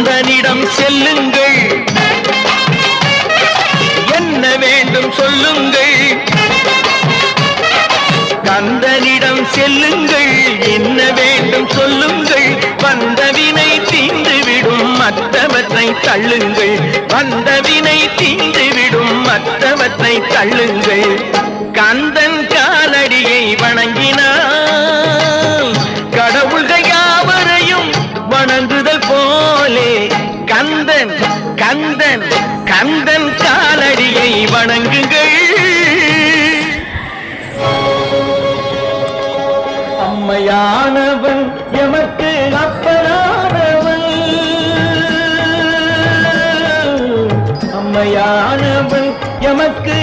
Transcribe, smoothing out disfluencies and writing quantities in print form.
கந்தனிடம் செல்லுங்கள், என்ன வேண்டும் சொல்லுங்கள். கந்தனிடம் செல்லுங்கள், என்ன வேண்டும் சொல்லுங்கள். வந்தவினை தீந்துவிடும் மற்றவற்றை தள்ளுங்கள், வந்தவினை தீந்துவிடும் மற்றவற்றை தள்ளுங்கள். கந்தன் காலடியை வணங்கினால் கடவுள்கள் யாவரையும் வணங்குதல் போலே கந்தன் கந்தன் கந்தன் காலடியை வணங்குங்கள். அம்மையானவன் எமக்கு அப்பனானவன், அம்மையானவன் எமக்கு